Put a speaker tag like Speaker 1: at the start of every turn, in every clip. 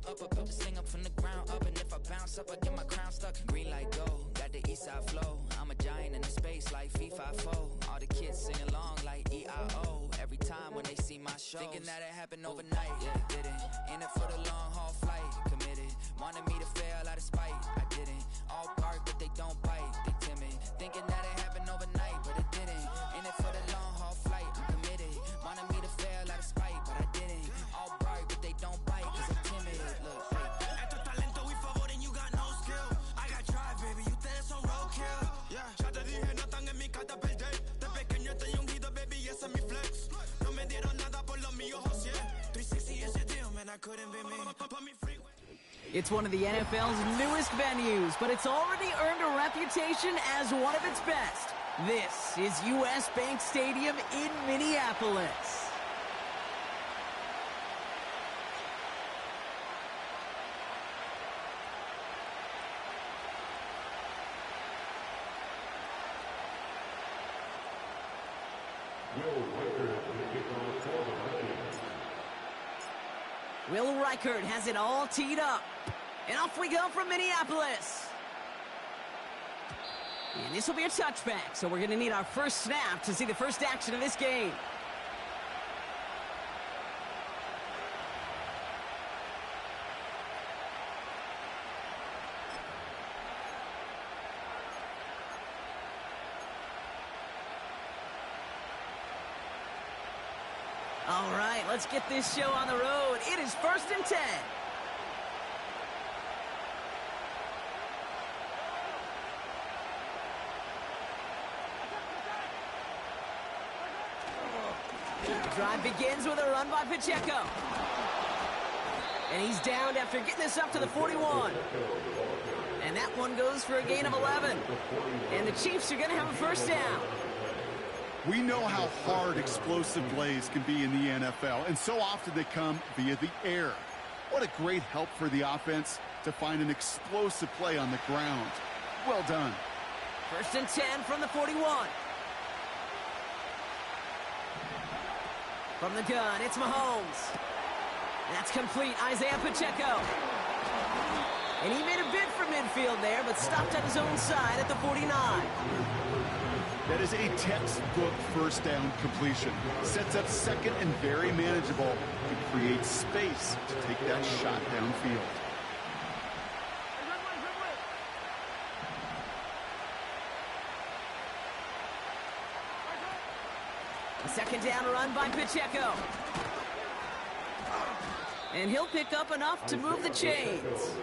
Speaker 1: up, I built this thing up from the ground up. And if I bounce up, I get my crown stuck. Green light go, got the east side flow. I'm a giant in the space like FIFA 4. All the kids sing along like E-I-O. Every time when they see my show, thinking that it happened overnight. Yeah, didn't. In it for the long haul flight, committed. Wanted me to fail out of spite, I didn't. All bark but they don't bite, they timid. Thinking that it happened overnight, but it didn't. In it for the long haul flight, I'm committed. Wanted me to fail out of spite, but I didn't. All bark but they don't bite, cause I'm timid. Look,
Speaker 2: Esto talento y favor and you got no skill. I got drive, baby, ustedes son roadkill. Yeah, ya te dije, no están en mi carta perder. De pequeño estoy ungido, baby, ese es mi flex. No me dieron nada por lo mío, José. 360 is your deal, man, I couldn't be me. Put me free.
Speaker 3: It's one of the NFL's newest venues, but it's already earned a reputation as one of its best. This is US Bank Stadium in Minneapolis. Will Reichert has it all teed up. And off we go from Minneapolis. And this will be a touchback, so we're going to need our first snap to see the first action of this game. All right, let's get this show on the road. It is 1st and 10. The drive begins with a run by Pacheco. And he's downed after getting this up to the 41. And that one goes for a gain of 11. And the Chiefs are going to have a first down.
Speaker 4: We know how hard explosive plays can be in the NFL, and so often they come via the air. What a great help for the offense to find an explosive play on the ground. Well done.
Speaker 3: 1st and 10 from the 41. From the gun, it's Mahomes. That's complete, Isaiah Pacheco. And he made a bid for midfield there, but stopped at his own side at the 49.
Speaker 4: That is a textbook first down completion. Sets up second and very manageable to create space to take that shot downfield.
Speaker 3: A second down run by Pacheco. And he'll pick up enough to move the chains.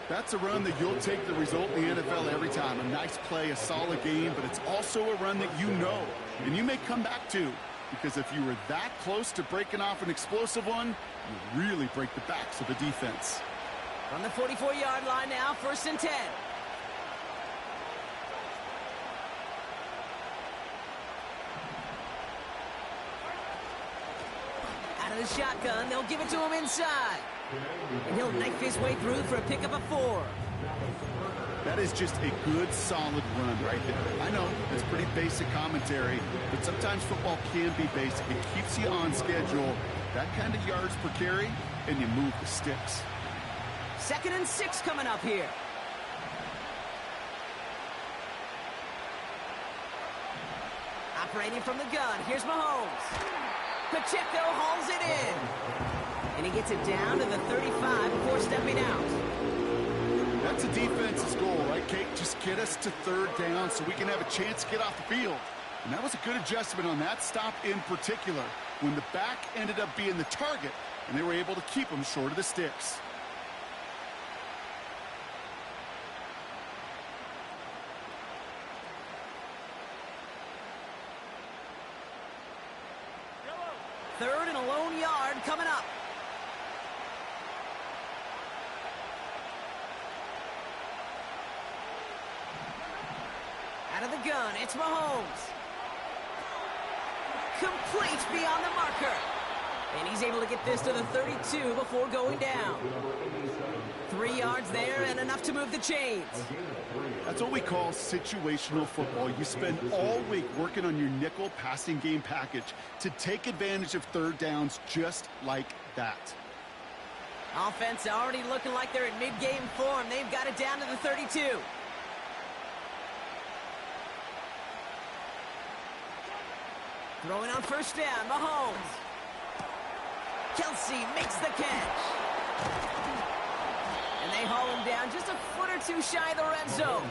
Speaker 4: That's a run that you'll take the result in the NFL every time. A nice play, a solid game, but it's also a run that you know and you may come back to, because if you were that close to breaking off an explosive one, you really break the backs of the defense.
Speaker 3: From the 44-yard line now, 1st and 10. Out of the shotgun, they'll give it to him inside. And he'll knife his way through for a pickup of 4.
Speaker 4: That is just a good, solid run right there. I know, it's pretty basic commentary, but sometimes football can be basic. It keeps you on schedule, that kind of yards per carry, and you move the sticks.
Speaker 3: 2nd and 6 coming up here. Operating from the gun, here's Mahomes. Pacheco hauls it in. And he gets it down to the 35 before stepping out.
Speaker 4: That's a defense's goal, right, Kate? Just get us to 3rd down so we can have a chance to get off the field. And that was a good adjustment on that stop in particular, when the back ended up being the target, and they were able to keep him short of the sticks.
Speaker 3: Third and a lone yard coming up. Out of the gun, it's Mahomes. Complete beyond the marker. And he's able to get this to the 32 before going down. 3 yards there and enough to move the chains.
Speaker 4: That's what we call situational football. You spend all week working on your nickel passing game package to take advantage of 3rd downs just like that.
Speaker 3: Offense already looking like they're in mid-game form. They've got it down to the 32. Throwing on first down, Mahomes. Kelsey makes the catch. And they haul him down just a foot or two shy of the red zone.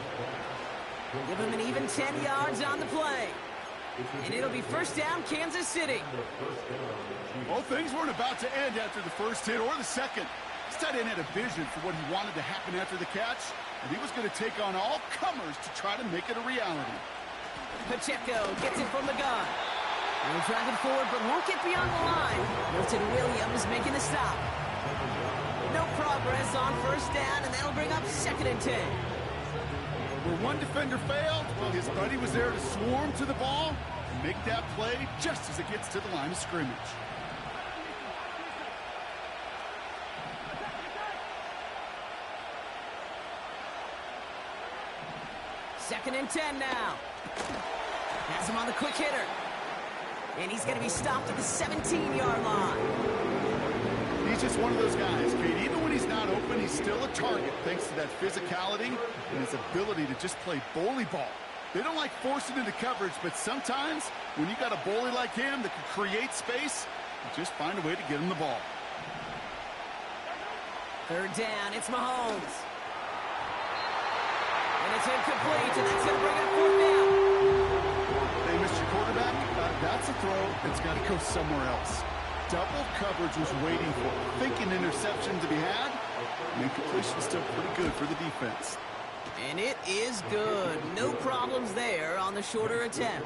Speaker 3: Give him an even 10 yards on the play. And it'll be first down, Kansas City.
Speaker 4: Well, things weren't about to end after the first hit or the second. This tight end had a vision for what he wanted to happen after the catch, and he was going to take on all comers to try to make it a reality.
Speaker 3: Pacheco gets it from the gun. He'll drive it forward, but won't get beyond the line. Milton Williams making the stop. No progress on first down, and that'll bring up 2nd and 10.
Speaker 4: Where one defender failed, well, his buddy was there to swarm to the ball and make that play just as it gets to the line of scrimmage.
Speaker 3: Second and 10 now. Has him on the quick hitter. And he's going to be stopped at the 17-yard line.
Speaker 4: He's just one of those guys, Kate. Even when he's not open, he's still a target thanks to that physicality and his ability to just play bully ball. They don't like forcing into coverage, but sometimes when you got a bully like him that can create space, you just find a way to get him the ball.
Speaker 3: Third down, it's Mahomes. And it's incomplete, and that's going to bring up 4th down.
Speaker 4: Hey, Mr. Quarterback, that's a throw that's got to go somewhere else. Double coverage was waiting for it. Thinking interception to be had. And incompletion still pretty good for the defense.
Speaker 3: And it is good. No problems there on the shorter attempt.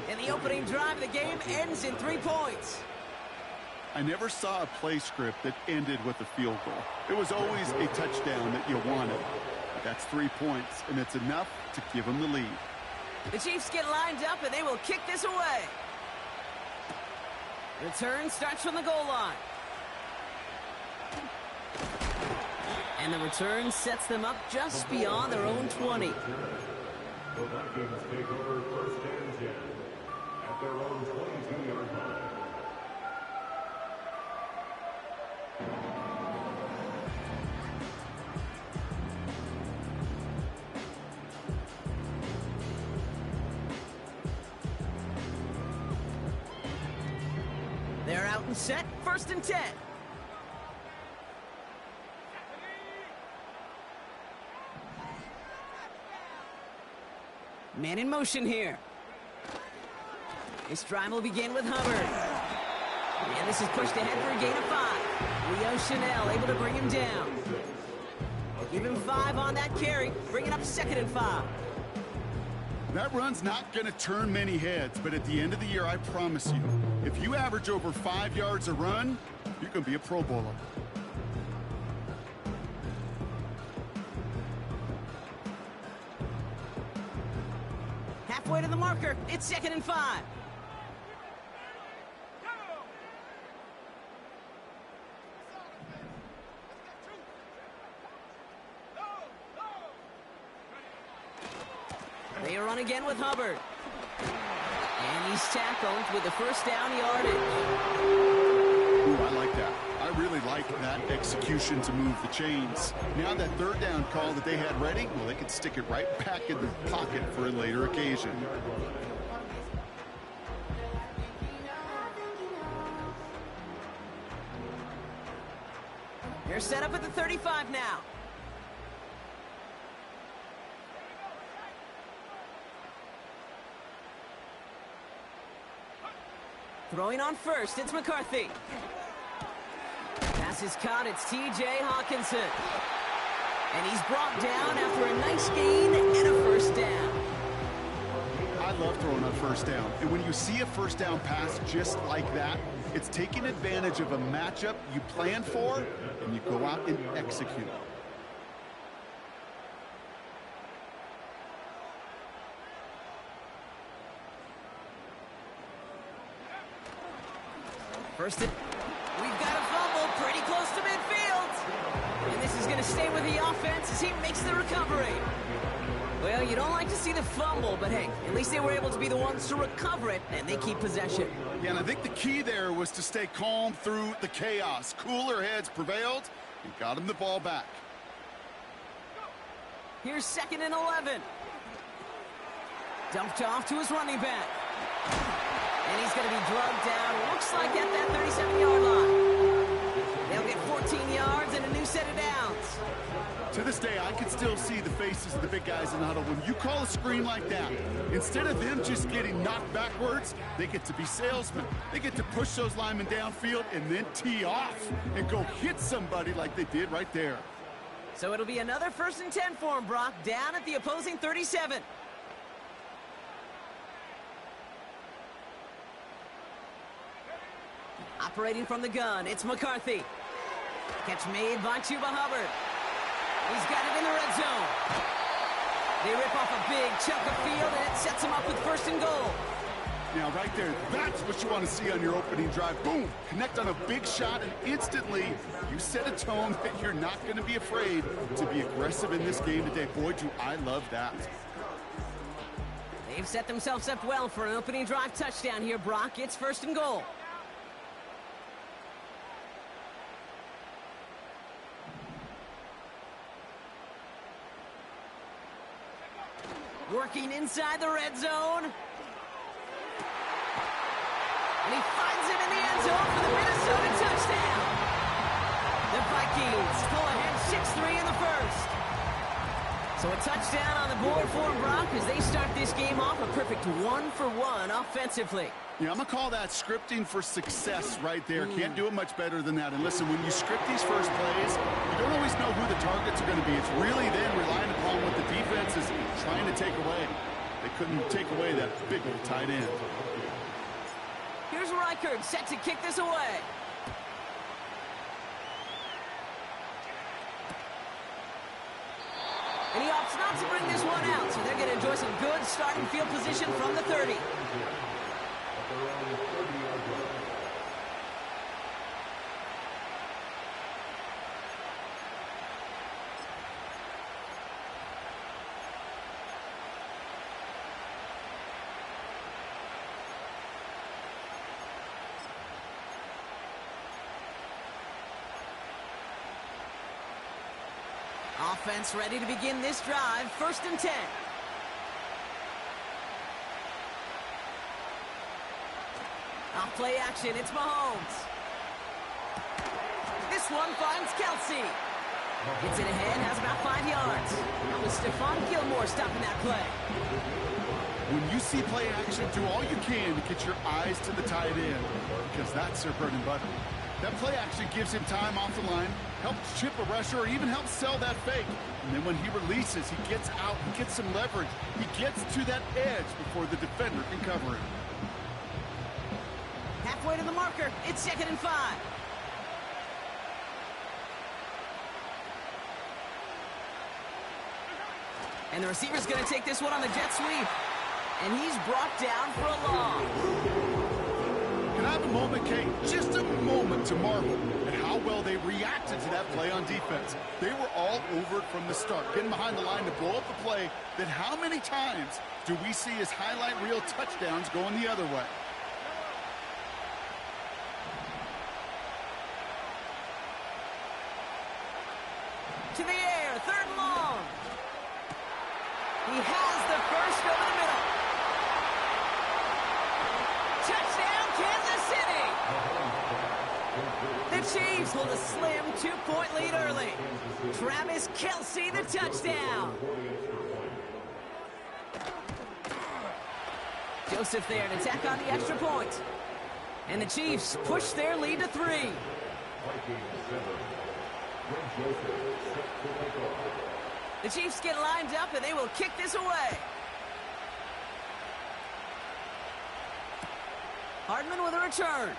Speaker 3: And the opening drive of the game ends in 3 points.
Speaker 4: I never saw a play script that ended with a field goal. It was always a touchdown that you wanted. But that's 3 points, and it's enough to give them the lead.
Speaker 3: The Chiefs get lined up, and they will kick this away. Return starts from the goal line. And the return sets them up just beyond their own 20.
Speaker 5: The Vikings take over first and 10 at their own 22-yard line.
Speaker 3: They're out and set, 1st and 10. Man in motion here. This drive will begin with Hubbard. And this is pushed ahead for a gain of 5. Leo Chanel able to bring him down. Give him 5 on that carry, bring it up 2nd and 5.
Speaker 4: That run's not going to turn many heads, but at the end of the year, I promise you, if you average over 5 yards a run, you're going to be a Pro Bowler.
Speaker 3: Halfway to the marker, it's 2nd and 5. They run again with Hubbard. And he's tackled with the first down yardage.
Speaker 4: Ooh, I like that. I really like that execution to move the chains. Now that 3rd down call that they had ready, well, they can stick it right back in the pocket for a later occasion.
Speaker 3: They're set up at the 35 now. Throwing on first, it's McCarthy. Pass is caught, it's T.J. Hawkinson. And he's brought down after a nice gain and a first down.
Speaker 4: I love throwing on first down. And when you see a first down pass just like that, it's taking advantage of a matchup you plan for, and you go out and execute.
Speaker 3: First, we've got a fumble pretty close to midfield. And this is going to stay with the offense as he makes the recovery. Well, you don't like to see the fumble, but hey, at least they were able to be the ones to recover it, and they keep possession.
Speaker 4: Yeah, and I think the key there was to stay calm through the chaos. Cooler heads prevailed and got him the ball back.
Speaker 3: Here's 2nd and 11. Dumped off to his running back. And he's going to be drugged down, looks like at that 37-yard line. They'll get 14 yards and a new set of downs.
Speaker 4: To this day, I can still see the faces of the big guys in the huddle. When you call a screen like that, instead of them just getting knocked backwards, they get to be salesmen. They get to push those linemen downfield and then tee off and go hit somebody like they did right there.
Speaker 3: So it'll be another 1st and 10 for him, Brock, down at the opposing 37. Operating from the gun, it's McCarthy. Catch made by Chuba Hubbard. He's got it in the red zone. They rip off a big chunk of field, and it sets him up with 1st and goal.
Speaker 4: Now, right there, that's what you want to see on your opening drive. Boom! Connect on a big shot, and instantly you set a tone that you're not going to be afraid to be aggressive in this game today. Boy, do I love that.
Speaker 3: They've set themselves up well for an opening drive touchdown here, Brock. It's 1st and goal. Working inside the red zone. And he finds him in the end zone for the Minnesota touchdown. The Vikings pull ahead 6-3 in the first. So a touchdown on the board for Brock as they start this game off a perfect 1-for-1 offensively.
Speaker 4: Yeah, I'm going to call that scripting for success right there. Can't do it much better than that. And listen, when you script these first plays, you don't always know who the targets are going to be. It's really then relying upon what the defense is trying to take away. They couldn't take away that big old tight end.
Speaker 3: Here's Reichard set to kick this away. And he opts not to bring this one out, so they're going to enjoy some good starting field position from the 30. Offense ready to begin this drive. 1st and 10. Off play action, it's Mahomes. This one finds Kelsey. Gets it ahead, has about 5 yards. That was Stephon Gilmore stopping that play.
Speaker 4: When you see play action, do all you can to get your eyes to the tight end, because that's their bread and butter. That play action gives him time off the line, helps chip a rusher, or even helps sell that fake. And then when he releases, he gets out, he gets some leverage. He gets to that edge before the defender can cover him.
Speaker 3: Halfway to the marker, it's 2nd and 5. And the receiver's going to take this one on the jet sweep. And he's brought down for a loss.
Speaker 4: Can I have a moment, Kate? Just a moment to marvel at how well they reacted to that play on defense. They were all over it from the start, getting behind the line to blow up the play that how many times do we see as highlight reel touchdowns going the other way?
Speaker 3: To the air, 3rd and long. He has the first over the middle. Touchdown, Kansas City! The Chiefs hold a slim 2-point lead early. Travis Kelce, the touchdown. Joseph there to tack on the extra point. And the Chiefs push their lead to 3. The Chiefs get lined up and they will kick this away. Hardman with a return.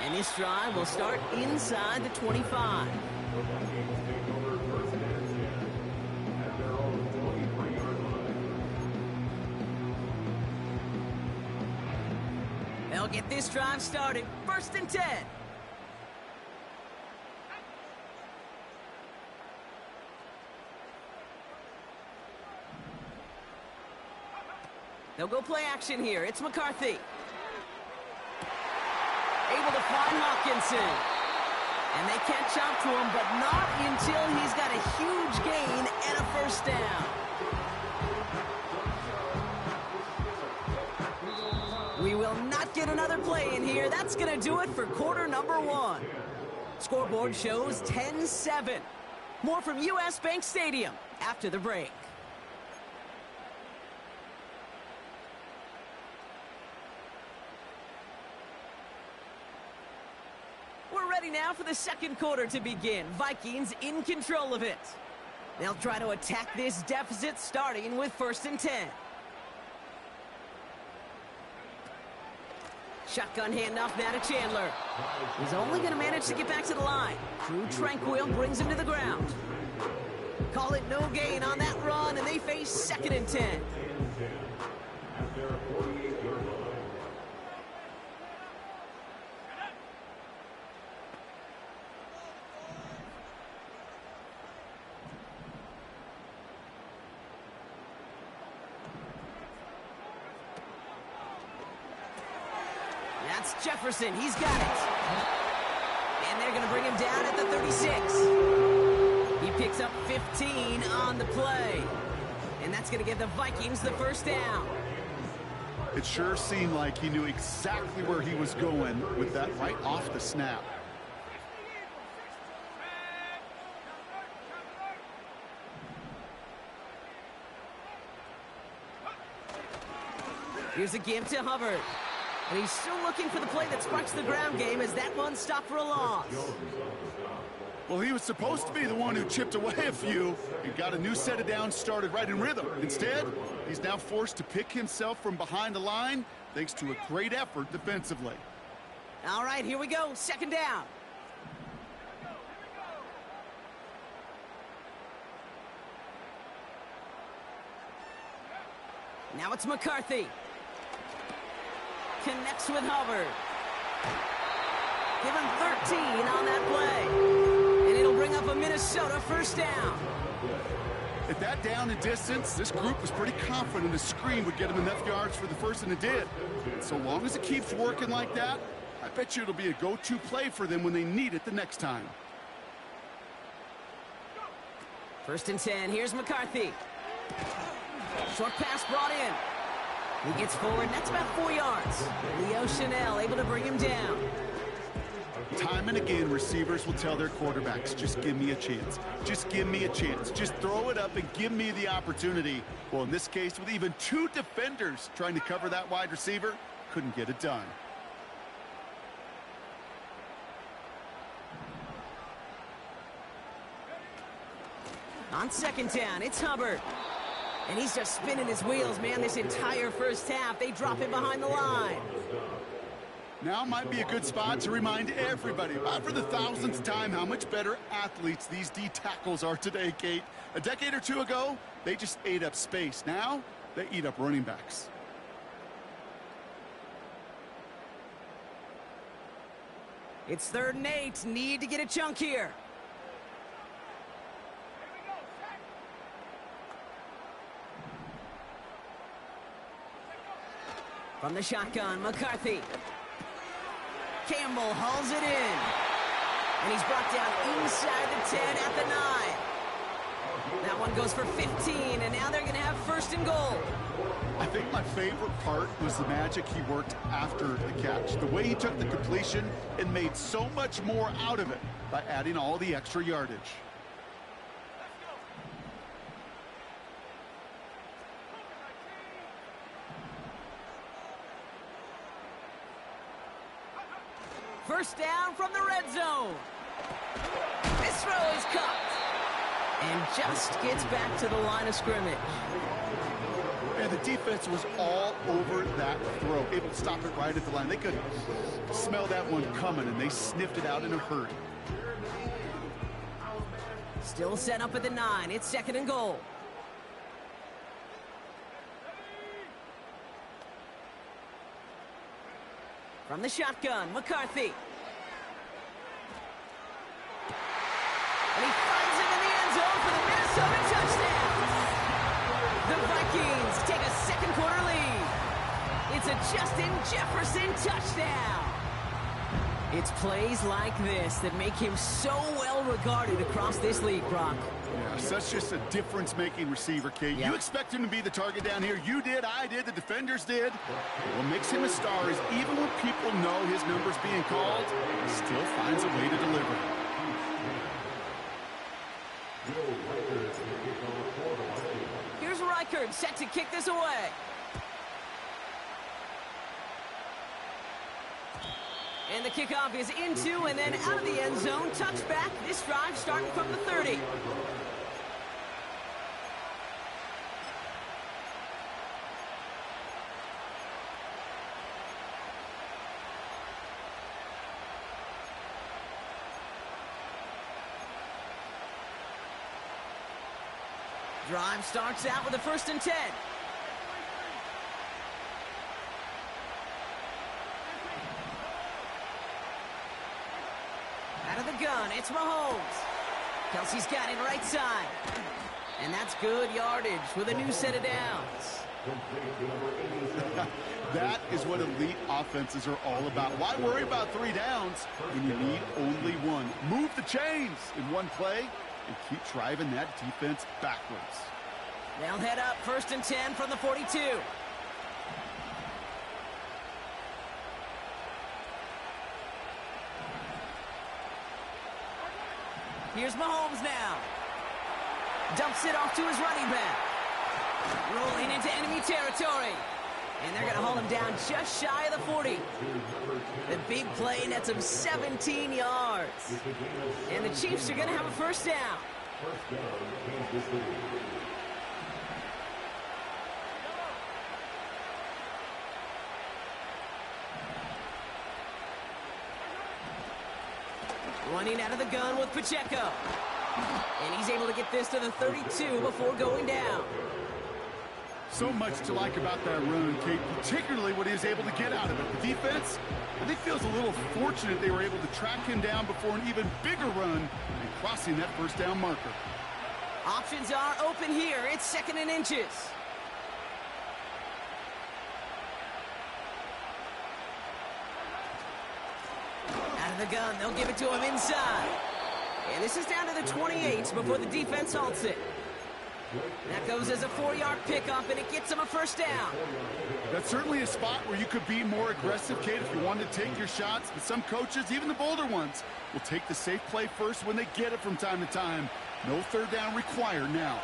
Speaker 3: And this drive will start inside the 25. They'll get this drive started. 1st and 10. They'll go play action here. It's McCarthy. Able to find Hawkinson. And they catch up to him, but not until he's got a huge gain and a first down. We will not get another play in here. That's going to do it for quarter number 1. Scoreboard shows 10-7. More from U.S. Bank Stadium after the break. We're ready now for the second quarter to begin. Vikings in control of it. They'll try to attack this deficit starting with 1st and 10. Shotgun handoff now to Chandler. He's only going to manage to get back to the line. Drew Tranquil brings him to the ground. Call it no gain on that run, and they face 2nd and 10. That's Jefferson. He's got it. And they're going to bring him down at the 36. He picks up 15 on the play. And that's going to give the Vikings the first down.
Speaker 4: It sure seemed like he knew exactly where he was going with that right off the snap.
Speaker 3: Here's a give to Hubbard. And he's still looking for the play that sparks the ground game as that one stopped for a loss.
Speaker 4: Well, he was supposed to be the one who chipped away a few and got a new set of downs started right in rhythm. Instead, he's now forced to pick himself from behind the line thanks to a great effort defensively.
Speaker 3: All right, here we go. 2nd down. Now it's McCarthy. Connects with Hubbard. Give him 13 on that play. And it'll bring up a Minnesota first down.
Speaker 4: At that down and distance, this group was pretty confident the screen would get him enough yards for the first, and it did. And so long as it keeps working like that, I bet you it'll be a go-to play for them when they need it the next time.
Speaker 3: 1st and 10. Here's McCarthy. Short pass brought in. He gets forward, and that's about 4 yards. Leo Chanel able to bring him down.
Speaker 4: Time and again, receivers will tell their quarterbacks, just give me a chance. Just give me a chance. Just throw it up and give me the opportunity. Well, in this case, with even 2 defenders trying to cover that wide receiver, couldn't get it done.
Speaker 3: On 2nd down, it's Hubbard. And he's just spinning his wheels, man, this entire first half. They drop him behind the line.
Speaker 4: Now might be a good spot to remind everybody, for the 1000th time, how much better athletes these D tackles are today, Kate. A decade or 2 ago, they just ate up space. Now, they eat up running backs.
Speaker 3: It's 3rd and 8. Need to get a chunk here. From the shotgun, McCarthy. Campbell hauls it in. And he's brought down inside the 10 at the 9. That one goes for 15, and now they're going to have 1st and goal.
Speaker 4: I think my favorite part was the magic he worked after the catch. The way he took the completion and made so much more out of it by adding all the extra yardage.
Speaker 3: First down from the red zone. This throw is caught. And just gets back to the line of scrimmage.
Speaker 4: And the defense was all over that throw, able to stop it right at the line. They could smell that one coming, and they sniffed it out in a hurry.
Speaker 3: Still set up at the 9. It's 2nd and goal. From the shotgun, McCarthy. And he finds him in the end zone for the Minnesota touchdown. The Vikings take a second quarter lead. It's a Justin Jefferson touchdown. It's plays like this that make him so well regarded across this league, Brock.
Speaker 4: Yeah, such just a difference-making receiver, Kate.
Speaker 3: Yep.
Speaker 4: You expect him to be the target down here. You did, I did, the defenders did. What makes him a star is even when people know his number's being called, he still finds a way to deliver.
Speaker 3: Here's Reichard set to kick this away. And the kickoff is into and then out of the end zone. Touchback. This drive starting from the 30. Drive starts out with a 1st and 10. Out of the gun, it's Mahomes. Kelsey's got it right side. And that's good yardage with a new set of downs.
Speaker 4: That is what elite offenses are all about. Why worry about 3 downs when you need only 1? Move the chains in one play and keep driving that defense backwards.
Speaker 3: They'll head up 1st and 10 from the 42. Here's Mahomes now. Dumps it off to his running back. Rolling into enemy territory. And they're going to haul him down just shy of the 40. The big play nets him 17 yards. And the Chiefs are going to have a 1st down. Running out of the gun with Pacheco. And he's able to get this to the 32 before going down.
Speaker 4: So much to like about that run, Kate, particularly what he was able to get out of it. The defense, I think, feels a little fortunate they were able to track him down before an even bigger run and crossing that 1st down marker.
Speaker 3: Options are open here. It's 2nd and inches. Out of the gun, they'll give it to him inside. And this is down to the 28 before the defense halts it. That goes as a 4-yard pickup, and it gets him a 1st down.
Speaker 4: That's certainly a spot where you could be more aggressive, Kate, if you wanted to take your shots. But some coaches, even the bolder ones, will take the safe play first when they get it from time to time. No 3rd down required now.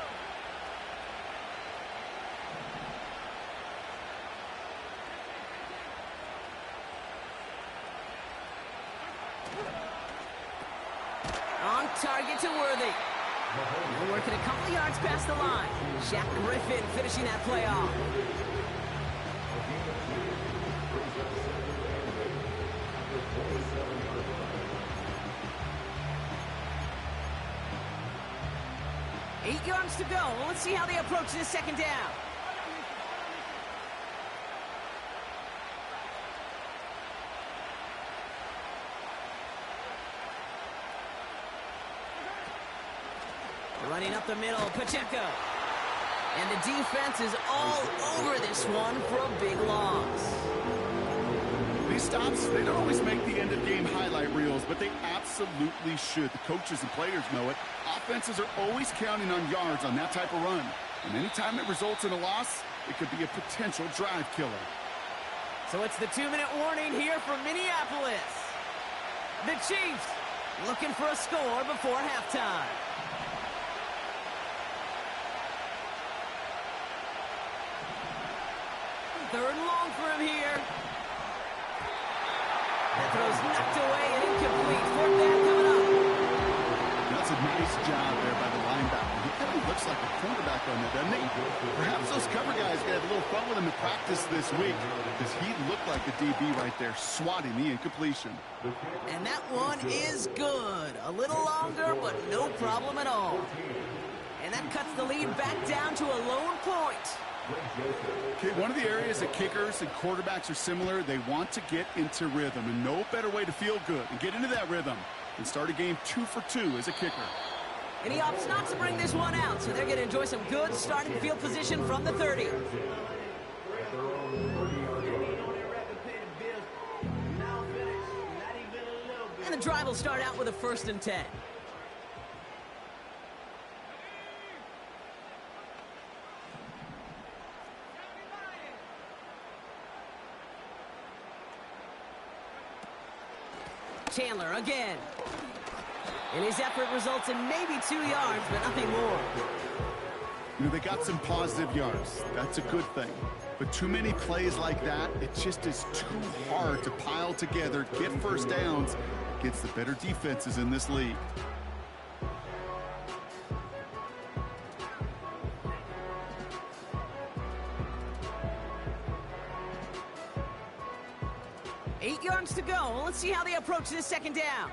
Speaker 3: On target to Worthy. They're working a couple yards past the line. Shaq Griffin finishing that play off. Eight yards to go. Let's see how they approach this 2nd down. Running up the middle, Pacheco. And the defense is all over this one for a big loss.
Speaker 4: These stops, they don't always make the end-of-game highlight reels, but they absolutely should. The coaches and players know it. Offenses are always counting on yards on that type of run. And anytime it results in a loss, it could be a potential drive killer.
Speaker 3: So it's the 2-minute warning here from Minneapolis. The Chiefs looking for a score before halftime. 3rd and long for him here. That throw's knocked away and incomplete. 4th down coming up.
Speaker 4: That's a nice job there by the linebacker. He kind of looks like a quarterback on that, doesn't he? Perhaps those cover guys are going to have a little fun with him in practice this week because he looked like a DB right there, swatting the incompletion.
Speaker 3: And that one is good. A little longer, but no problem at all. And that cuts the lead back down to a lone point.
Speaker 4: Okay, one of the areas that kickers and quarterbacks are similar, they want to get into rhythm, and no better way to feel good and get into that rhythm than start a game 2 for 2 as a kicker.
Speaker 3: And he opts not to bring this one out, so they're going to enjoy some good starting field position from the 30. drive will start out with a 1st and 10. Chandler again. And his effort results in maybe 2 yards, but nothing more.
Speaker 4: You know, they got some positive yards. That's a good thing. But too many plays like that, it just is too hard to pile together, get first downs against the better defenses in this league.
Speaker 3: Eight yards to go. Well, let's see how they approach this 2nd down.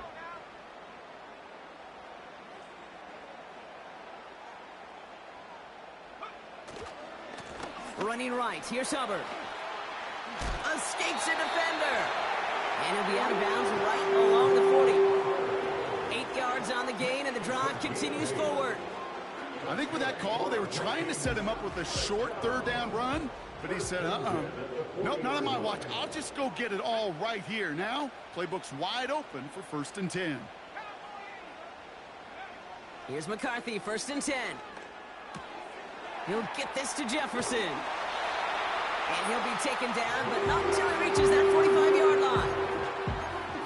Speaker 3: Running right. Here's Hubbard. Escapes a defender. And he'll be out of bounds right along the 40. 8 yards on the gain, and the drive continues forward.
Speaker 4: I think with that call, they were trying to set him up with a short 3rd down run, but he said, nope, not on my watch. I'll just go get it all right here. Now, playbook's wide open for 1st and 10.
Speaker 3: Here's McCarthy, 1st and 10. He'll get this to Jefferson. And he'll be taken down, but not until he reaches that 45-yard line.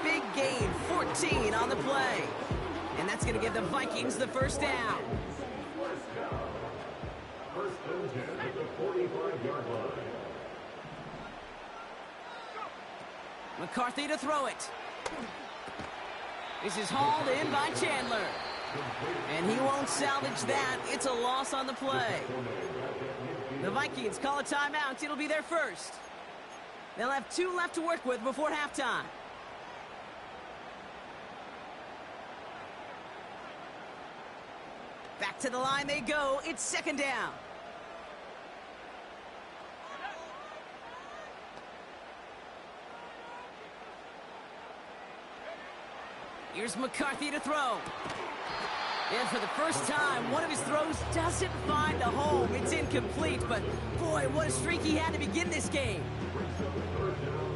Speaker 3: Big gain, 14 on the play. And that's going to give the Vikings the 1st down.
Speaker 5: 1st and 10 at the 45-yard line.
Speaker 3: McCarthy to throw it. This is hauled in by Chandler. And he won't salvage that. It's a loss on the play. The Vikings call a timeout. It'll be their 1st. They'll have 2 left to work with before halftime. Back to the line they go. It's 2nd down. Here's McCarthy to throw. And for the first time, one of his throws doesn't find a home. It's incomplete, but boy, what a streak he had to begin this game.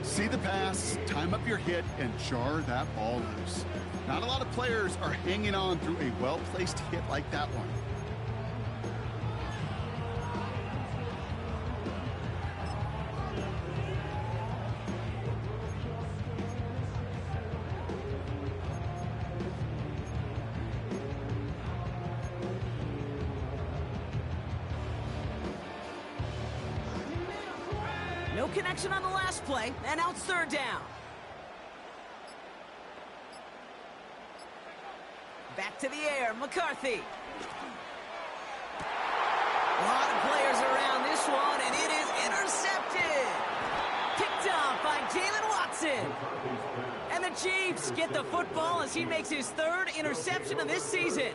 Speaker 4: See the pass, time up your hit, and jar that ball loose. Not a lot of players are hanging on through a well-placed hit like that one.
Speaker 3: No connection on the last play, and now it's 3rd down. Back to the air, McCarthy. A lot of players around this one, and it is intercepted. Picked off by Jalen Watson. And the Chiefs get the football as he makes his 3rd interception of this season.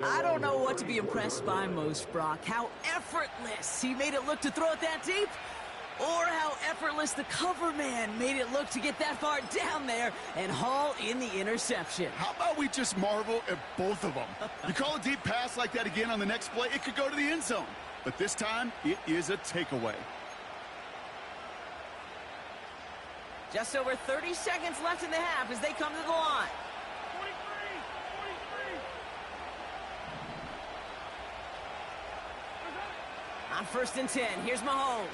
Speaker 3: I don't know what to be impressed by most, Brock. How effortless he made it look to throw it that deep, or how effortless the cover man made it look to get that far down there and haul in the interception.
Speaker 4: How about we just marvel at both of them? You call a deep pass like that again on the next play, it could go to the end zone. But this time, it is a takeaway.
Speaker 3: Just over 30 seconds left in the half as they come to the line. 43. On 1st and 10, here's Mahomes.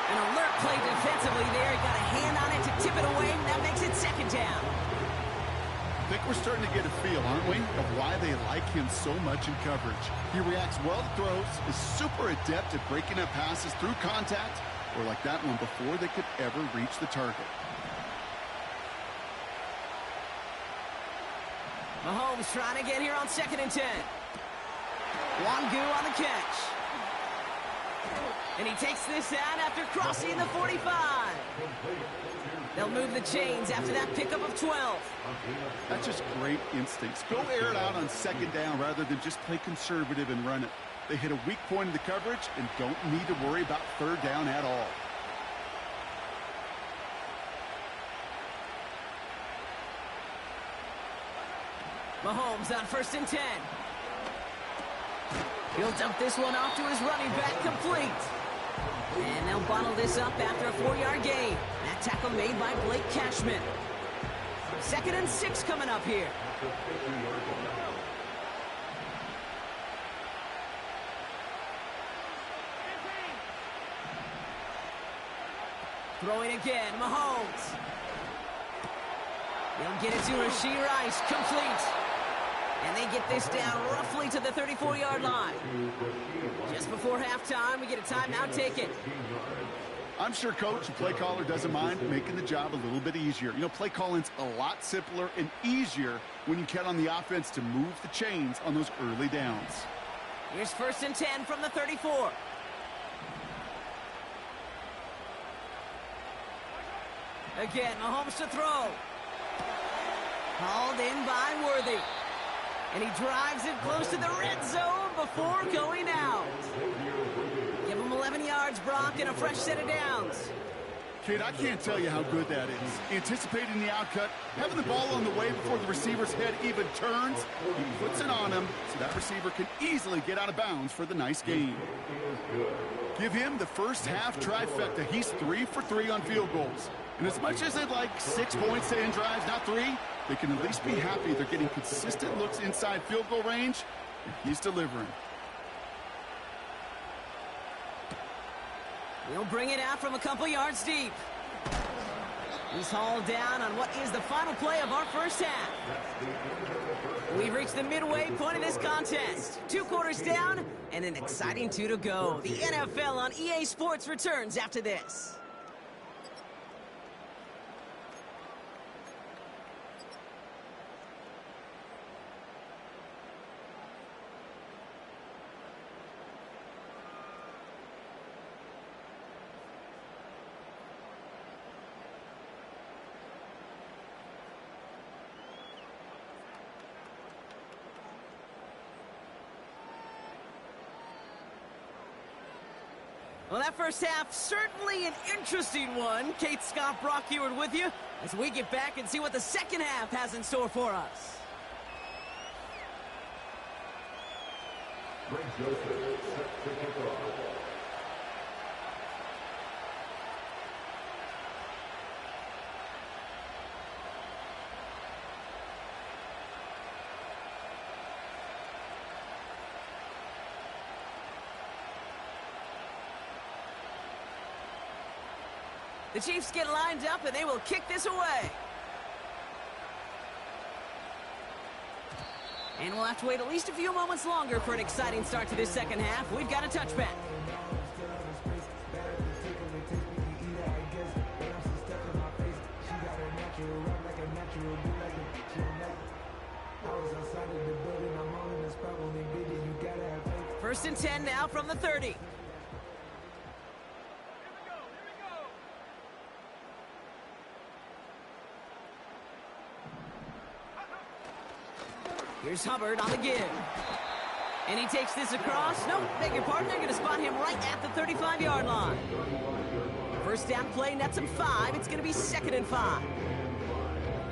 Speaker 3: An alert play defensively there. He got a hand on it to tip it away. That makes it 2nd down.
Speaker 4: I think we're starting to get a feel, aren't we, of why they like him so much in coverage. He reacts well to throws, is super adept at breaking up passes through contact, or like that one before they could ever reach the target.
Speaker 3: Mahomes trying to get here on 2nd and 10. Wangu on the catch. And he takes this out after crossing the 45. They'll move the chains after that pickup of 12.
Speaker 4: That's just great instincts. Go air it out on 2nd down rather than just play conservative and run it. They hit a weak point in the coverage and don't need to worry about 3rd down at all.
Speaker 3: Mahomes on 1st and 10. He'll dump this one off to his running back, complete. And they'll bottle this up after a 4-yard gain. That tackle made by Blake Cashman. 2nd and 6 coming up here. Throwing again, Mahomes. They'll get it to Rzsl Rice, complete. And they get this down roughly to the 34-yard line. Just before halftime, we get a timeout taken.
Speaker 4: I'm sure Coach, the play caller, doesn't mind making the job a little bit easier. You know, play calling's a lot simpler and easier when you count on the offense to move the chains on those early downs.
Speaker 3: Here's 1st and 10 from the 34. Again, Mahomes to throw. Hauled in by Worthy. And he drives it close to the red zone before going out. Give him 11 yards, Brock, and a fresh set of downs.
Speaker 4: Kid, I can't tell you how good that is. Anticipating the outcut, having the ball on the way before the receiver's head even turns, he puts it on him so that receiver can easily get out of bounds for the nice gain. Give him the first half trifecta. He's 3 for 3 on field goals. And as much as they'd like 6 points to end drives, not 3, they can at least be happy they're getting consistent looks inside field goal range, and he's delivering.
Speaker 3: He'll bring it out from a couple yards deep. He's hauled down on what is the final play of our first half. We've reached the midway point of this contest. 2 quarters down and an exciting 2 to go. The NFL on EA Sports returns after this. Well, that first half, certainly an interesting one. Kate, Scott, Brock Eward with you as we get back and see what the second half has in store for us.
Speaker 5: Greg Joseph set to kick off.
Speaker 3: The Chiefs get lined up, and they will kick this away. And we'll have to wait at least a few moments longer for an exciting start to this second half. We've got a touchback. First and 10 now from the 30. Here's Hubbard on the give. And he takes this across. Nope, beg your pardon. They're going to spot him right at the 35-yard line. First down play, nets him 5. It's going to be 2nd and 5.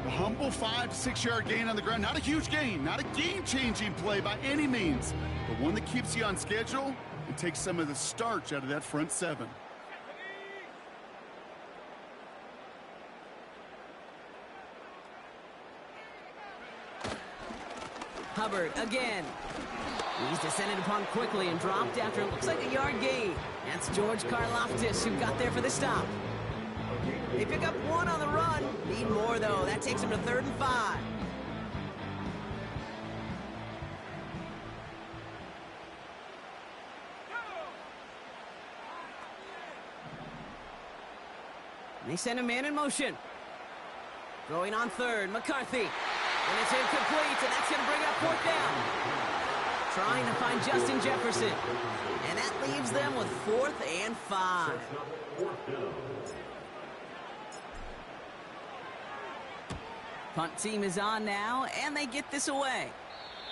Speaker 4: A humble 5 to 6 yard gain on the ground. Not a huge gain, not a game-changing play by any means, but one that keeps you on schedule and takes some of the starch out of that front 7.
Speaker 3: Hubbard again. He's descended upon quickly and dropped after it looks like a yard gain. That's George Karlaftis who got there for the stop. They pick up 1 on the run. Need more, though. That takes them to 3rd and 5. And they send a man in motion. Going on 3rd, McCarthy. And it's incomplete, and that's going to bring up 4th down. Trying to find Justin Jefferson. And that leaves them with 4th and 5. Punt team is on now, and they get this away.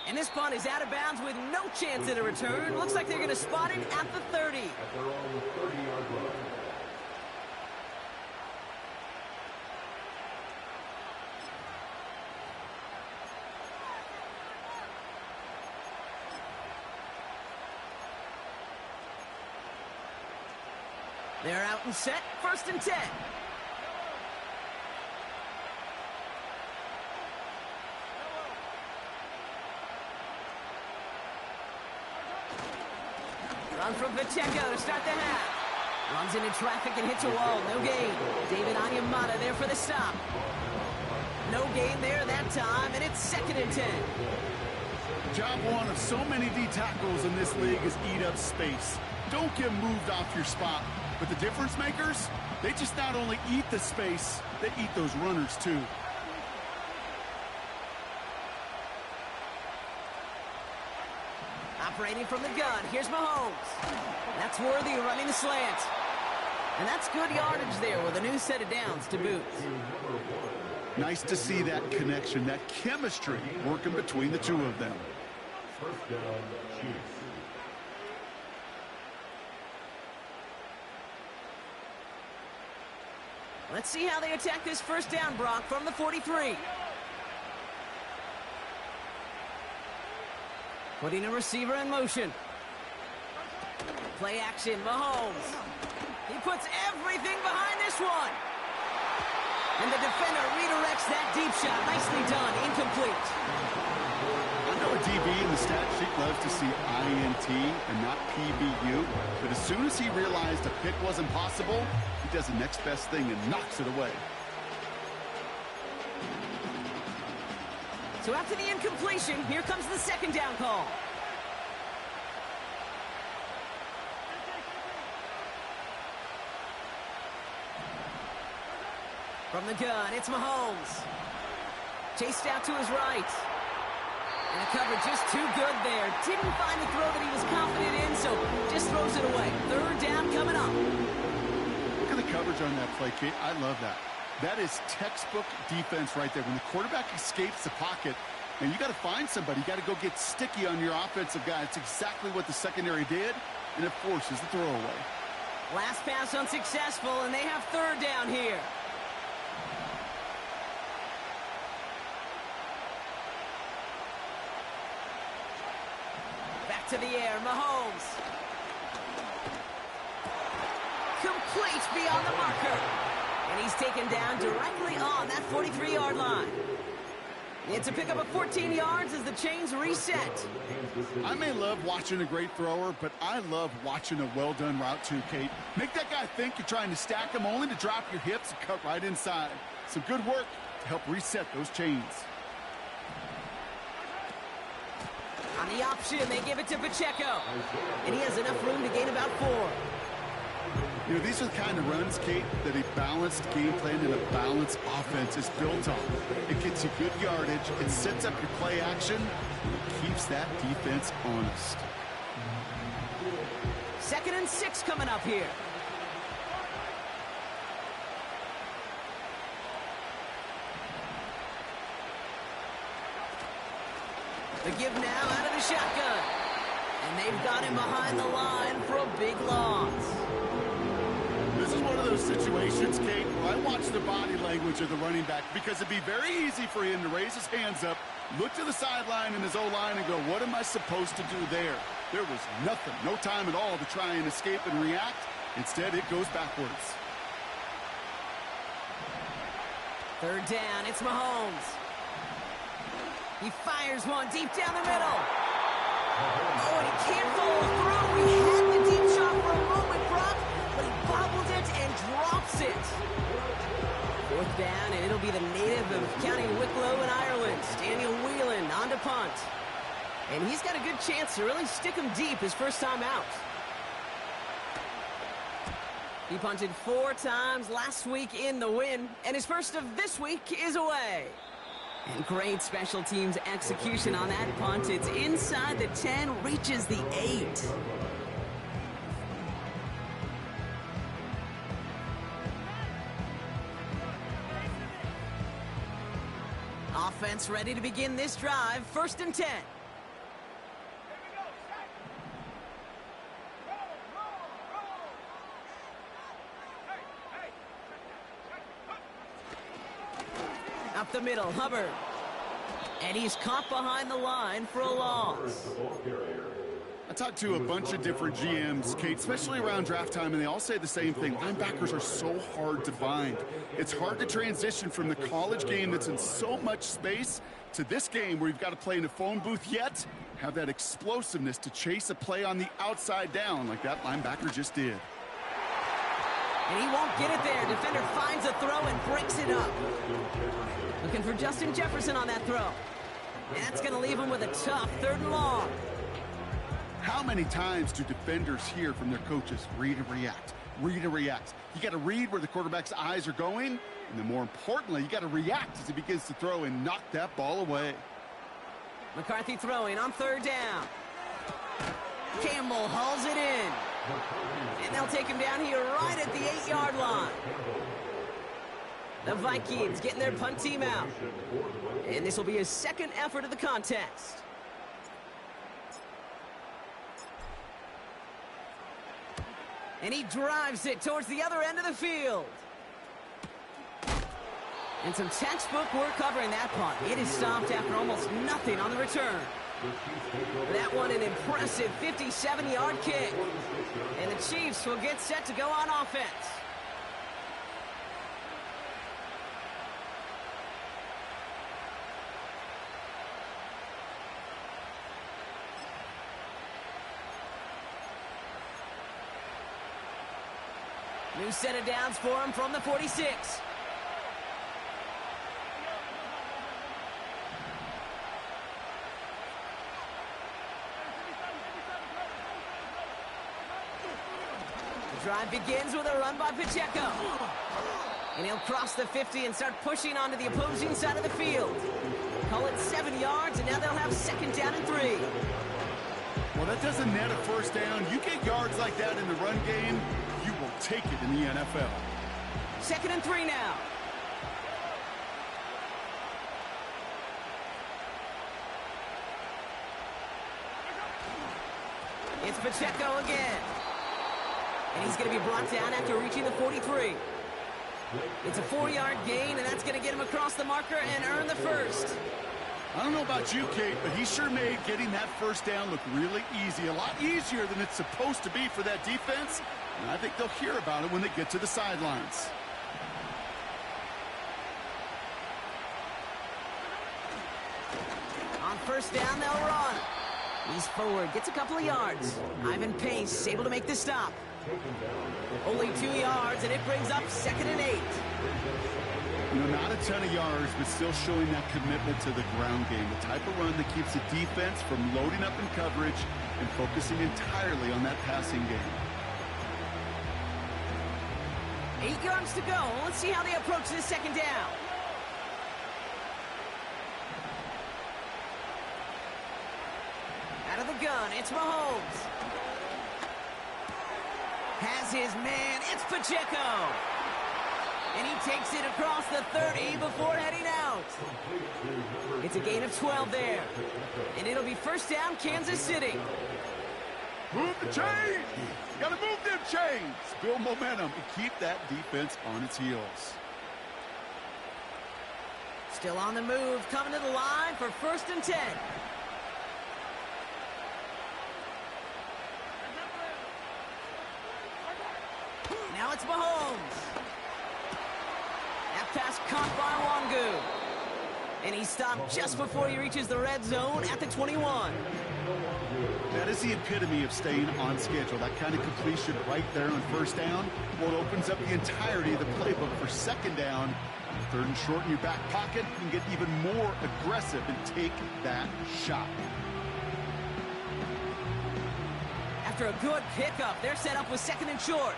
Speaker 3: And this punt is out of bounds with no chance at a return. Looks like they're going to spot it at the 30.
Speaker 5: At their own 30-yard line.
Speaker 3: They're out and set, 1st and 10. Run from Pacheco to start the half. Runs into traffic and hits a wall. No gain. David Onyemata there for the stop. No gain there that time, and it's 2nd and 10.
Speaker 4: Job one of so many D tackles in this league is eat up space. Don't get moved off your spot. But the difference makers, they just not only eat the space, they eat those runners too.
Speaker 3: Operating from the gun, here's Mahomes. That's worthy of running the slant. And that's good yardage there with a new set of downs to boot.
Speaker 4: Nice to see that connection, that chemistry working between the two of them.
Speaker 5: 1st down, Chiefs.
Speaker 3: Let's see how they attack this 1st down, Brock, from the 43. Putting a receiver in motion. Play action, Mahomes. He puts everything behind this one. And the defender redirects that deep shot. Nicely done, incomplete.
Speaker 4: I know a DB in the stat sheet loves to see INT and not PBU, but as soon as he realized a pick wasn't possible, he does the next best thing and knocks it away.
Speaker 3: So after the incompletion, here comes the 2nd down call. From the gun, it's Mahomes. Chased out to his right. And the coverage just too good there. Didn't find the throw that he was confident in, so just throws it away. 3rd down coming up.
Speaker 4: Look at the coverage on that play, Kate. I love that. That is textbook defense right there. When the quarterback escapes the pocket, and you got to find somebody. You got to go get sticky on your offensive guy. It's exactly what the secondary did, and it forces the throwaway.
Speaker 3: Last pass unsuccessful, and they have 3rd down here. Back to the air, Mahomes. Complete beyond the marker. And he's taken down directly on that 43-yard line. It's a pickup of 14 yards as the chains reset.
Speaker 4: I may love watching a great thrower, but I love watching a well-done route too, Kate. Make that guy think you're trying to stack him only to drop your hips and cut right inside. Some good work to help reset those chains.
Speaker 3: On the option, they give it to Pacheco. And he has enough room to gain about 4.
Speaker 4: You know, these are the kind of runs, Kate, that a balanced game plan and a balanced offense is built on. It gets you good yardage, it sets up your play action, it keeps that defense honest.
Speaker 3: 2nd and 6 coming up here. The give now out of the shotgun. And they've got him behind the line for a big loss.
Speaker 4: This is one of those situations, Kate, where I watch the body language of the running back because it'd be very easy for him to raise his hands up, look to the sideline in his O-line and go, what am I supposed to do there? There was nothing, no time at all to try and escape and react. Instead, it goes backwards.
Speaker 3: 3rd down, it's Mahomes. He fires one deep down the middle. Oh, and he can't follow through. He had the deep shot for a moment, Brock, but he bobbled it and drops it. 4th down, and it'll be the native of County Wicklow in Ireland, Daniel Whelan, on to punt. And he's got a good chance to really stick him deep his first time out. He punted 4 times last week in the win, and his first of this week is away. And great special teams execution on that punt. It's inside the 10, reaches the 8. Offense ready to begin this drive. 1st and 10. Up the middle, Hubbard. And he's caught behind the line for a loss.
Speaker 4: I talked to a bunch of different GMs, Kate, especially around draft time, and they all say the same thing. Linebackers are so hard to find. It's hard to transition from the college game that's in so much space to this game where you've got to play in a phone booth, yet have that explosiveness to chase a play on the outside down like that linebacker just did.
Speaker 3: And he won't get it there. Defender finds a throw and breaks it up. Looking for Justin Jefferson on that throw. And that's going to leave him with a tough 3rd and long.
Speaker 4: How many times do defenders hear from their coaches, read and react, read and react? You got to read where the quarterback's eyes are going, and then more importantly, you got to react as he begins to throw and knock that ball away.
Speaker 3: McCarthy throwing on 3rd down. Campbell hauls it in. And they'll take him down here right at the 8-yard line. The Vikings getting their punt team out. And this will be his 2nd effort of the contest. And he drives it towards the other end of the field. And some textbook work covering that punt. It is stopped after almost nothing on the return. That one an impressive 57-yard kick. And the Chiefs will get set to go on offense. New set of downs for him from the 46. The drive begins with a run by Pacheco. And he'll cross the 50 and start pushing onto the opposing side of the field. Call it 7 yards, and now they'll have 2nd down and 3.
Speaker 4: Well, that doesn't net a 1st down. You get yards like that in the run game, you will take it in the NFL.
Speaker 3: 2nd and 3 now. It's Pacheco again. And he's going to be brought down after reaching the 43. It's a 4-yard gain, and that's going to get him across the marker and earn the 1st.
Speaker 4: I don't know about you, Kate, but he sure made getting that 1st down look really easy. A lot easier than it's supposed to be for that defense. And I think they'll hear about it when they get to the sidelines.
Speaker 3: On 1st down, they'll run. He's forward, gets a couple of yards. Ivan Pace able to make the stop. Only 2 yards, and it brings up 2nd and 8.
Speaker 4: You know, not a ton of yards, but still showing that commitment to the ground game. The type of run that keeps the defense from loading up in coverage and focusing entirely on that passing game.
Speaker 3: 8 yards to go. Let's see how they approach this 2nd down. Out of the gun, it's Mahomes. Has his man, it's Pacheco. And he takes it across the 30 before heading out. It's a gain of 12 there. And it'll be 1st down, Kansas City.
Speaker 4: Move the chains! You gotta move them chains! Build momentum and keep that defense on its heels.
Speaker 3: Still on the move, coming to the line for 1st and 10. Now it's Mahomes. That pass caught by Wangu. And he stopped just before he reaches the red zone at the 21.
Speaker 4: That is the epitome of staying on schedule. That kind of completion right there on 1st down. Well, it opens up the entirety of the playbook for 2nd down. 3rd and short in your back pocket. You can get even more aggressive and take that shot.
Speaker 3: After a good pickup, they're set up with 2nd and short.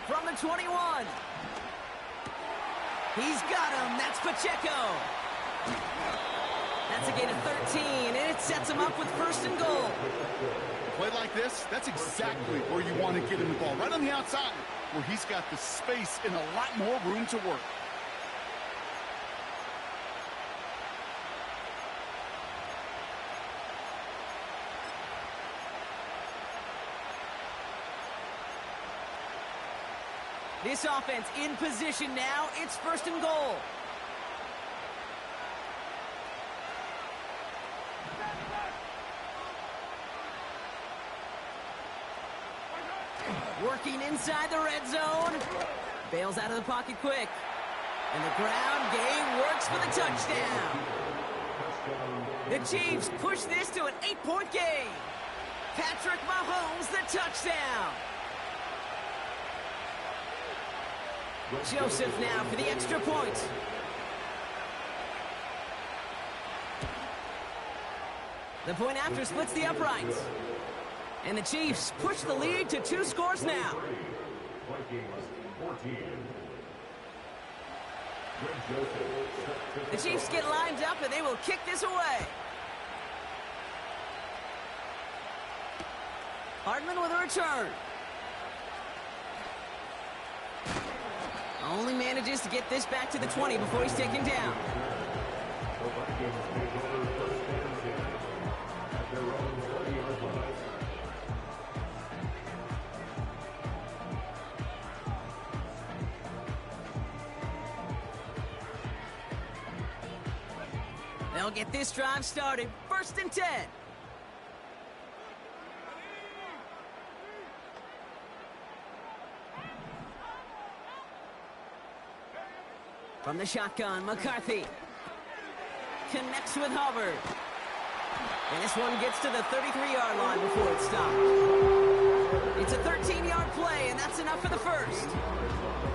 Speaker 3: From the 21. He's got him. That's Pacheco. That's a gain of 13, and it sets him up with 1st and goal.
Speaker 4: A play like this, that's exactly where you want to get him the ball. Right on the outside, where he's got the space and a lot more room to work.
Speaker 3: This offense in position now. It's 1st and goal. working inside the red zone. Bails out of the pocket quick. And the ground game works for the touchdown. The Chiefs push this to an 8-point game. Patrick Mahomes, the touchdown. Joseph now for the extra point. The point after splits the uprights. And the Chiefs push the lead to 2 scores now. The Chiefs get lined up and they will kick this away. Hardman with a return. Only manages to get this back to the 20 before he's taken down. They'll get this drive started. 1st and 10. From the shotgun, McCarthy connects with Hubbard. And this one gets to the 33-yard line before it's stopped. It's a 13-yard play, and that's enough for the first.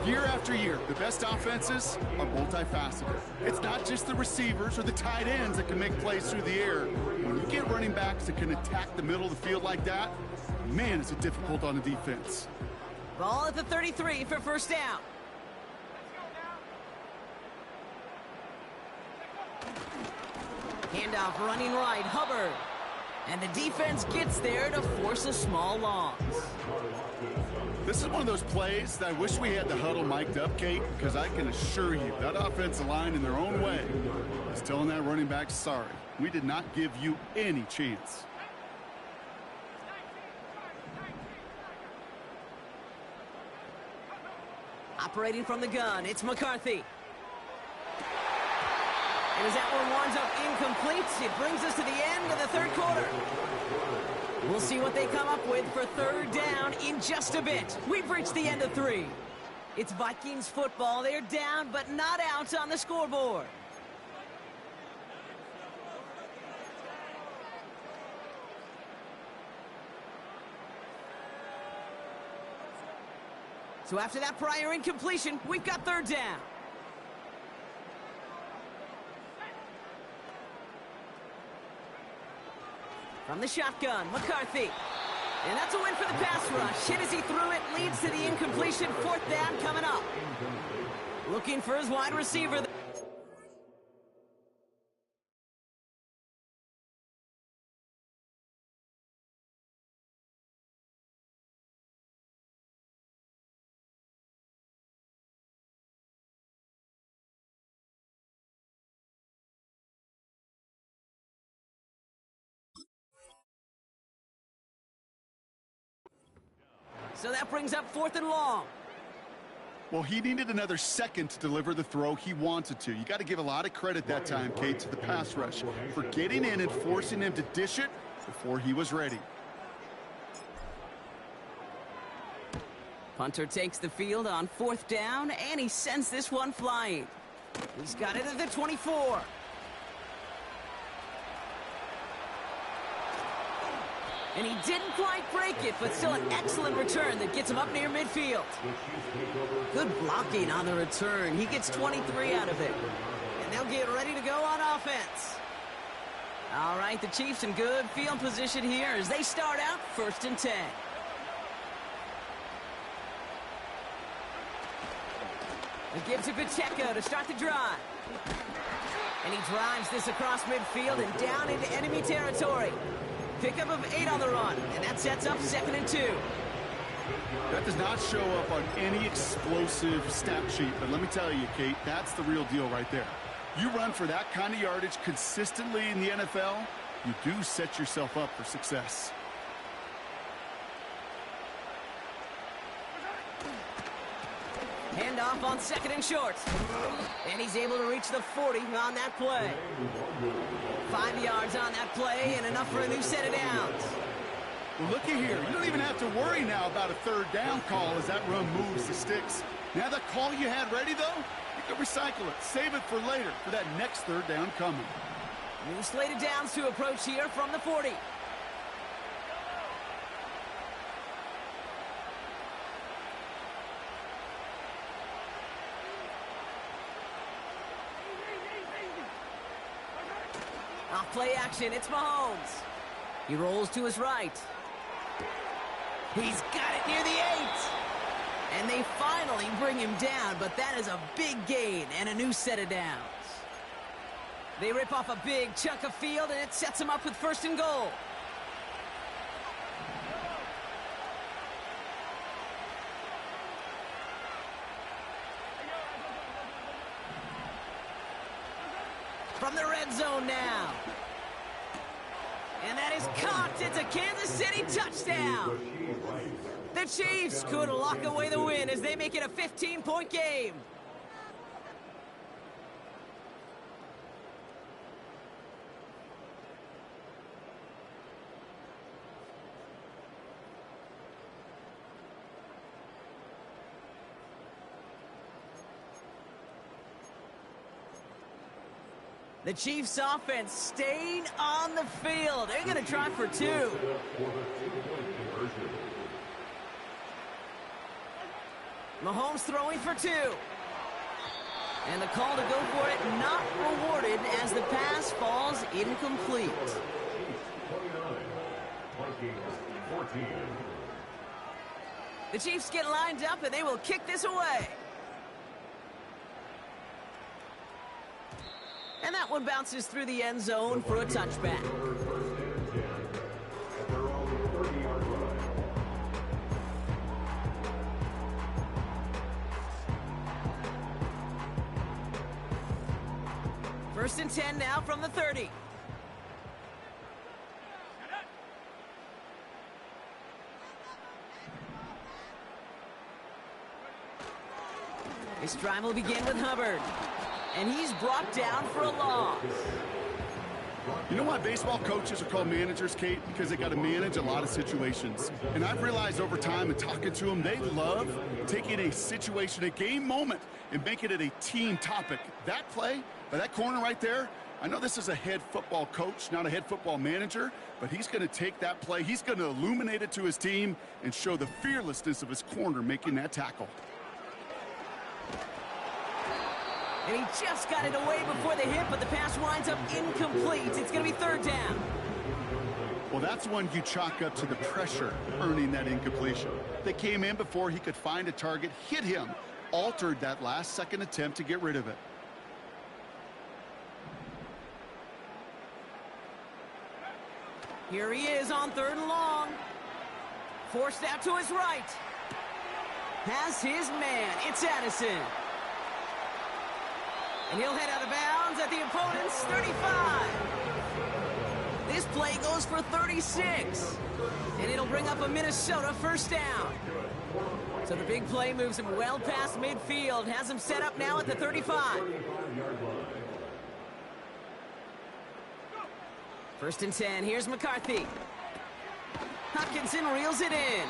Speaker 4: Year after year, the best offenses are multifaceted. It's not just the receivers or the tight ends that can make plays through the air. When you get running backs that can attack the middle of the field like that, man, is it difficult on the defense.
Speaker 3: Ball at the 33 for 1st down. Handoff running right, Hubbard. And the defense gets there to force a small loss.
Speaker 4: This is one of those plays that I wish we had the huddle mic'd up, Kate, because I can assure you that offensive line in their own way is telling that running back, sorry, we did not give you any chance.
Speaker 3: Operating from the gun, it's McCarthy. And as that one winds up incomplete, it brings us to the end of the 3rd quarter. We'll see what they come up with for 3rd down in just a bit. We've reached the end of 3. It's Vikings football. They're down, but not out on the scoreboard. So after that prior incompletion, we've got 3rd down. From the shotgun, McCarthy. And that's a win for the pass rush. Hit as he threw it, leads to the incompletion. 4th down coming up. Looking for his wide receiver. So that brings up 4th and long.
Speaker 4: Well, he needed another second to deliver the throw he wanted to. You got to give a lot of credit that time, Kate, to the pass rush for getting in and forcing him to dish it before he was ready.
Speaker 3: Punter takes the field on 4th down, and he sends this one flying. He's got it at the 24. And he didn't quite break it, but still an excellent return that gets him up near midfield. Good blocking on the return. He gets 23 out of it. And they'll get ready to go on offense. All right, the Chiefs in good field position here as they start out 1st and 10. He gives to Pacheco to start the drive. And he drives this across midfield and down into enemy territory. Pickup of 8 on the run, and that sets up 2nd and 2.
Speaker 4: That does not show up on any explosive stat sheet, but let me tell you, Kate, that's the real deal right there. You run for that kind of yardage consistently in the NFL, you do set yourself up for success.
Speaker 3: Handoff on 2nd and short. And he's able to reach the 40 on that play. 5 yards on that play and enough for a new set of downs.
Speaker 4: Well, looky here. You don't even have to worry now about a third down call as that run moves the sticks. Now that call you had ready, though, you can recycle it. Save it for later for that next third down coming.
Speaker 3: New slated downs to approach here from the 40. Off play action, it's Mahomes. He rolls to his right. He's got it near the 8. And they finally bring him down, but that is a big gain and a new set of downs. They rip off a big chunk of field, and it sets them up with 1st and goal. From the red zone now. And that is caught. It's a Kansas City touchdown. The Chiefs could lock away the win as they make it a 15-point game. The Chiefs offense staying on the field. They're going to try for 2. Mahomes throwing for 2. And the call to go for it not rewarded as the pass falls incomplete. The Chiefs get lined up and they will kick this away. And that one bounces through the end zone for a touchback. First and 10 now from the 30. This drive will begin with Hubbard. And he's brought down for a loss.
Speaker 4: You know why baseball coaches are called managers, Kate? Because they got to manage a lot of situations. And I've realized over time in talking to them, they love taking a situation, a game moment, and making it a team topic. That play, by that corner right there, I know this is a head football coach, not a head football manager, but he's going to take that play, he's going to illuminate it to his team and show the fearlessness of his corner making that tackle.
Speaker 3: And he just got it away before the hit, but the pass winds up incomplete. It's going to be 3rd down.
Speaker 4: Well, that's one you chalk up to the pressure earning that incompletion. They came in before he could find a target, hit him, altered that last-second attempt to get rid of it.
Speaker 3: Here he is on 3rd and long. Forced out to his right. Has his man. It's Addison. And he'll head out of bounds at the opponent's 35. This play goes for 36. And it'll bring up a Minnesota 1st down. So the big play moves him well past midfield. Has him set up now at the 35. 1st and 10. Here's McCarthy. Hutchinson reels it in.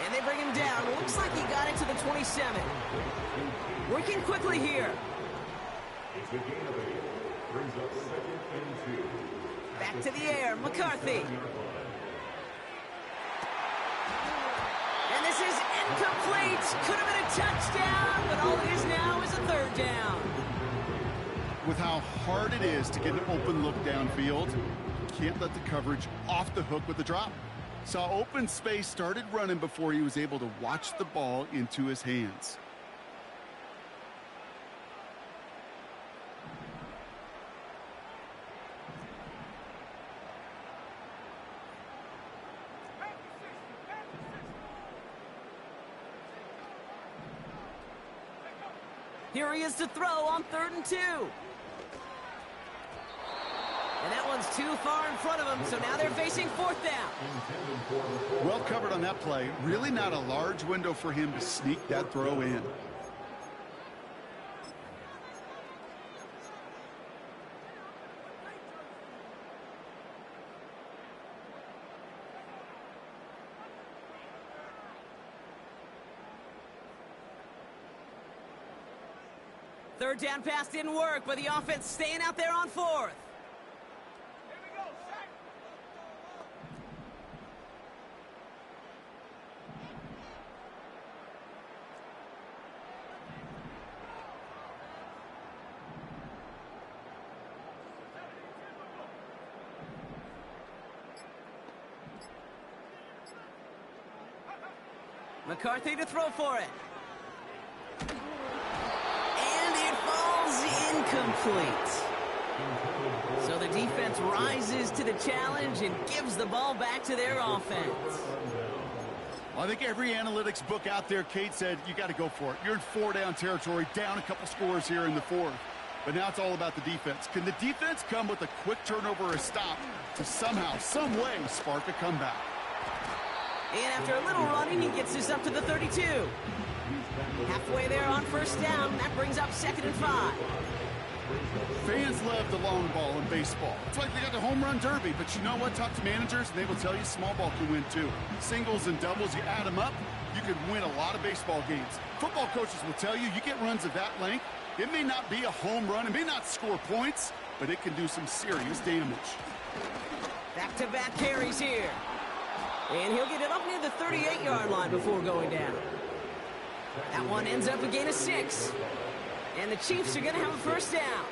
Speaker 3: And they bring him down. Looks like he got it to the 27. Working quickly here. Back to the air, McCarthy. And this is incomplete. Could have been a touchdown, but all it is now is a 3rd down.
Speaker 4: With how hard it is to get an open look downfield, you can't let the coverage off the hook with the drop. Saw open space, started running before he was able to watch the ball into his hands.
Speaker 3: Here he is to throw on 3rd and 2. And that one's too far in front of him, so now they're facing 4th down.
Speaker 4: Well covered on that play. Really not a large window for him to sneak that throw in.
Speaker 3: third down pass didn't work, but the offense staying out there on fourth. McCarthy to throw for it. And it falls incomplete. So the defense rises to the challenge and gives the ball back to their offense.
Speaker 4: Well, I think every analytics book out there, Kate, said you got to go for it. You're in 4-down territory, down a couple scores here in the fourth. But now it's all about the defense. Can the defense come with a quick turnover or a stop to somehow, some way, spark a comeback?
Speaker 3: And after a little running, he gets this up to the 32. Halfway there on first down. That brings up 2nd and 5.
Speaker 4: Fans love the long ball in baseball. It's like they got the home run derby. But you know what? Talk to managers, and they will tell you small ball can win too. Singles and doubles, you add them up, you could win a lot of baseball games. Football coaches will tell you, you get runs of that length, it may not be a home run, it may not score points, but it can do some serious damage.
Speaker 3: Back-to-back carries here. And he'll get it up near the 38-yard line before going down. That one ends up a gain of 6. And the Chiefs are going to have a first down.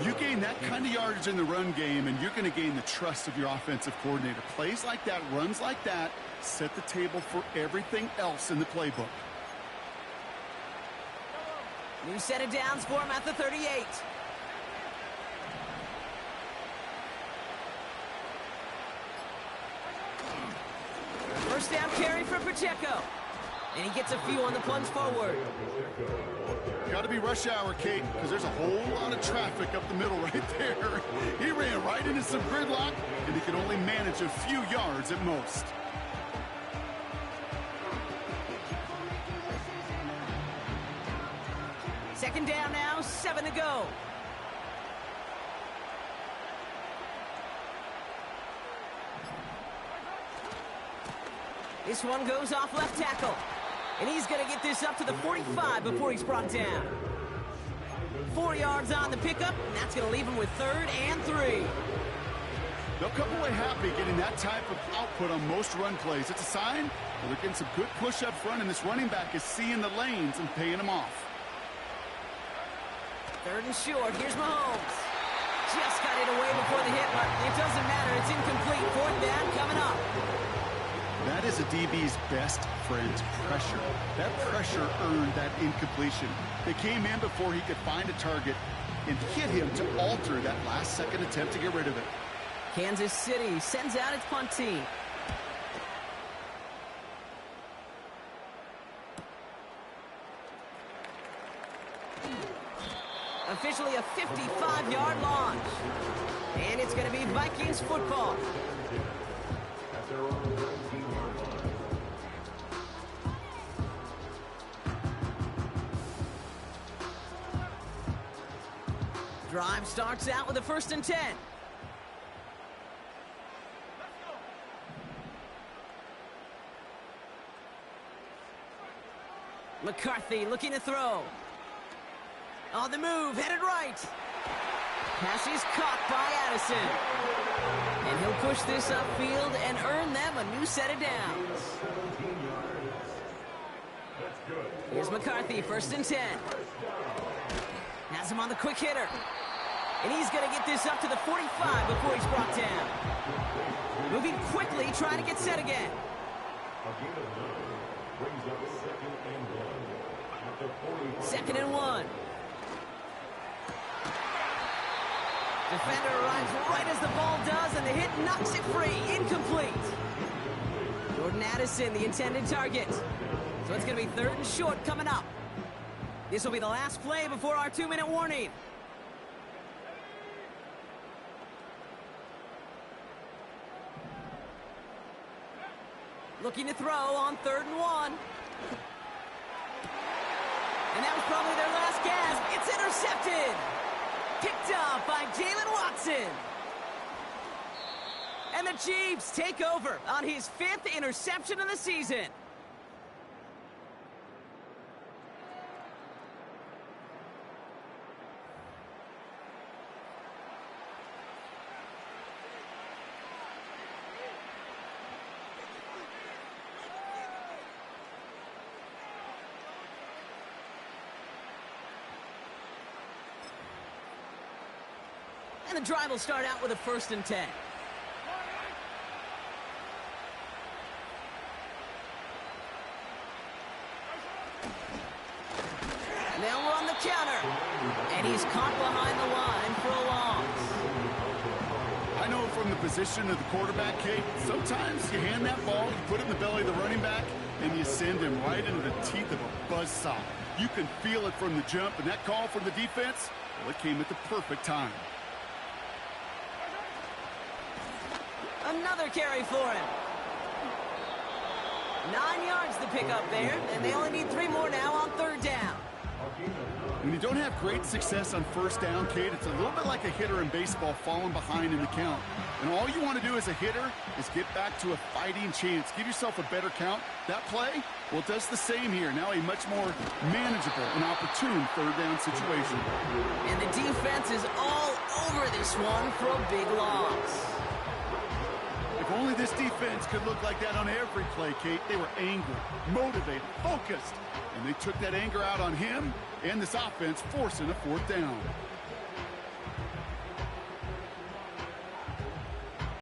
Speaker 4: You gain that kind of yardage in the run game, and you're going to gain the trust of your offensive coordinator. Plays like that, runs like that, set the table for everything else in the playbook.
Speaker 3: New set of downs for him at the 38. First down carry for Pacheco. And he gets a few on the plunge forward.
Speaker 4: Got to be rush hour, Kate, because there's a whole lot of traffic up the middle right there. He ran right into some gridlock, and he can only manage a few yards at most.
Speaker 3: Second down now, 7 to go. This one goes off left tackle. And he's going to get this up to the 45 before he's brought down. 4 yards on the pickup, and that's going to leave him with 3rd and 3.
Speaker 4: They'll come away happy getting that type of output on most run plays. It's a sign that they're getting some good push up front, and this running back is seeing the lanes and paying them off.
Speaker 3: 3rd and short. Here's Mahomes. Just got it away before the hit, but it doesn't matter. It's incomplete. 4th down coming up.
Speaker 4: That is a DB's best friend, pressure. That pressure earned that incompletion. They came in before he could find a target and hit him to alter that last-second attempt to get rid of it.
Speaker 3: Kansas City sends out its punt team. Officially a 55-yard launch. And it's going to be Vikings football. Drive starts out with a 1st and 10. McCarthy looking to throw. On the move, headed right. Pass is caught by Addison. And he'll push this upfield and earn them a new set of downs. Here's McCarthy, 1st and 10. Has him on the quick hitter. And he's going to get this up to the 45 before he's brought down. Moving quickly, trying to get set again. Second and 1. Defender arrives right as the ball does, and the hit knocks it free. Incomplete. Jordan Addison, the intended target. So it's going to be 3rd and short coming up. This will be the last play before our 2-minute warning. Looking to throw on 3rd and 1. And that was probably their last gasp. It's intercepted. Picked up by Jalen Watson. And the Chiefs take over on his 5th interception of the season. And the drive will start out with a 1st and 10. They'll run the counter. And he's caught behind the line for a loss.
Speaker 4: I know from the position of the quarterback, Kate, sometimes you hand that ball, you put it in the belly of the running back, and you send him right into the teeth of a buzzsaw. You can feel it from the jump, and that call from the defense, well, it came at the perfect time.
Speaker 3: Another carry for him. 9 yards to pick up there, and they only need 3 more now on 3rd down.
Speaker 4: When you don't have great success on 1st down, Kate, it's a little bit like a hitter in baseball falling behind in the count. And all you want to do as a hitter is get back to a fighting chance. Give yourself a better count. That play, well, it does the same here. Now a much more manageable and opportune 3rd down situation.
Speaker 3: And the defense is all over this one for a big loss.
Speaker 4: If only this defense could look like that on every play, Kate. They were angry, motivated, focused. And they took that anger out on him and this offense, forcing a 4th down.